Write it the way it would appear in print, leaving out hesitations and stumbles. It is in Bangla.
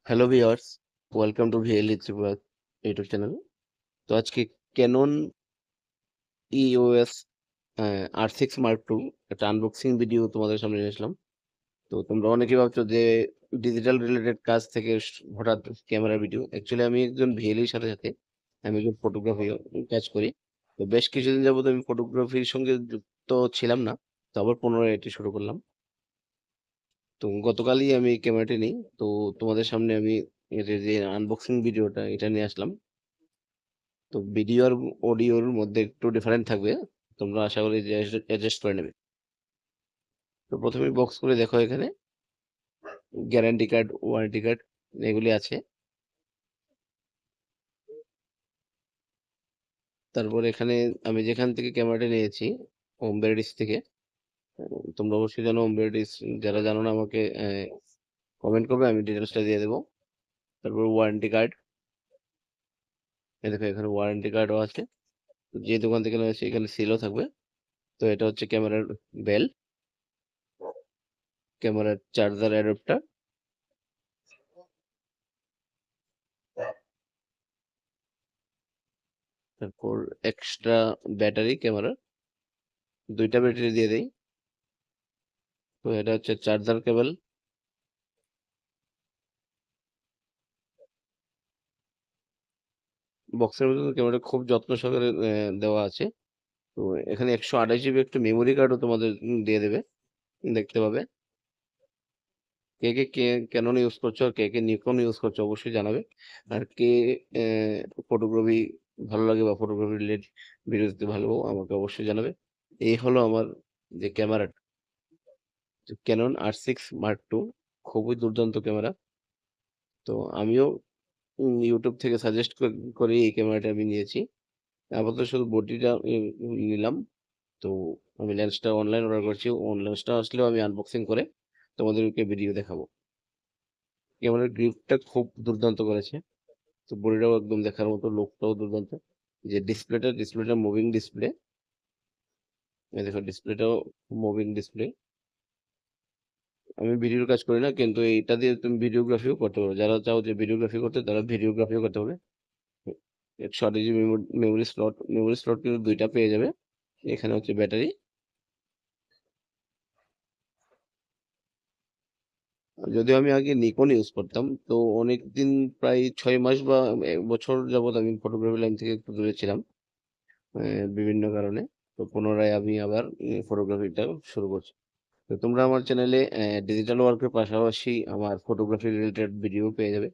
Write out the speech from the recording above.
Hello viewers, welcome to VLE Tripura YouTube channel. তো আজকে Canon EOS R6 Mark II একটা আনবক্সিং ভিডিও তোমাদের সামনে নিয়ে আসলাম। তো তোমরা অনেকেই ভাবছো যে ডিজিটাল রিলেটেড কাজ থেকে হঠাৎ ক্যামেরা ভিডিও। অ্যাকচুয়ালি আমি একজন ভিএলইর সাথে সাথে আমি একজন ফটোগ্রাফি কাজ করি। তো বেশ কিছুদিন যাবত আমি ফটোগ্রাফির সঙ্গে যুক্ত ছিলাম না। তো আবার পুনরায় এটি শুরু করলাম। তো গতকালই আমি ক্যামেরাটি নিই। তো তোমাদের সামনে আমি এর যে আনবক্সিং ভিডিওটা এটা নিয়ে আসলাম। তো ভিডিও আর অডিওর মধ্যে একটু ডিফারেন্ট থাকবে, তোমরা আশা করি যে অ্যাডজাস্ট করে নেবে। তো প্রথমে বক্স করে দেখো, এখানে গ্যারান্টি কার্ড, ওয়ারেন্টি কার্ড এগুলি আছে। তারপর এখানে আমি যেখান থেকে ক্যামেরাটা নিয়েছি, ওম ভ্যারাইটিস থেকে। তোমরা অবশ্যই জানো ওম ভ্যারাইটিস, যারা জানো না আমাকে কমেন্ট করবে, আমি ডিটেলসটা দিয়ে দেবো। তারপর ওয়ারেন্টি কার্ড, এই দেখো এখানে ওয়ারেন্টি কার্ডও আছে। তো যে দোকান থেকে নিয়েছি এখানে সিলও থাকবে। তো এটা হচ্ছে ক্যামেরার বেল, ক্যামেরার চার্জার অ্যাডাপ্টার, তারপর এক্সট্রা ব্যাটারি, ক্যামেরার দুইটা ব্যাটারি দিয়ে দেই। তো এটা হচ্ছে চার্জার কেবল। বক্সের মধ্যে ক্যামেরা খুব যত্ন সহকারে দেওয়া আছে। তো এখানে 128 জিবি একটা মেমোরি কার্ডও তোমাদের দিয়ে দেবে, দেখতে পাবে। কে ক্যানন ইউজ করছো আর কে নিকন ইউজ করছো অবশ্যই জানাবে। আর কে ফটোগ্রাফি ভালো লাগে বা ফটোগ্রাফি রিলেটেড ভিডিও দিতে ভালো আমাকে অবশ্যই জানাবে। এই হলো আমার যে camera, Canon R6 Mark II, খুবই দুর্দান্ত ক্যামেরা। তো আমিও ইউটিউব থেকে সাজেস্ট করে এই ক্যামেরাটা আমি নিয়েছি। আপাতত শুধু বডিটা নিলাম। তো আমি লেন্সটা অনলাইন অর্ডার করছি, লেন্সটা আসলেও আমি আনবক্সিং করে তোমাদেরকে ভিডিও দেখাবো। ক্যামেরার গ্রিপটা খুব দুর্দান্ত করেছে। তো বডিটাও একদম দেখার মতো, লুকটাও দুর্দান্ত। যে ডিসপ্লেটা মুভিং ডিসপ্লে, এই দেখো ডিসপ্লেটাও মুভিং ডিসপ্লে। আমি ভিডিওর কাজ করি না, কিন্তু এইটা দিয়ে তুমি ভিডিওগ্রাফিও করতে পারো। যারা চাও যে ভিডিওগ্রাফি করতে, তারা ভিডিওগ্রাফিও করতে পারবে। 128 জিবি মেমোরি স্লট কিন্তু দুইটা পেয়ে যাবে। এখানে হচ্ছে ব্যাটারি। যদিও আমি আগে নিকন ইউজ করতাম, তো অনেক দিন, প্রায় 6 মাস বা 1 বছর যাবত আমি ফটোগ্রাফি লাইন থেকে একটু দূরে ছিলাম বিভিন্ন কারণে। তো পুনরায় আমি আবার ফটোগ্রাফিটা শুরু করছি। তো তোমরা আমার চ্যানেলে ডিজিটাল ওয়ার্কের পাশাপাশি আমার ফটোগ্রাফি রিলেটেড ভিডিও পেয়ে যাবে।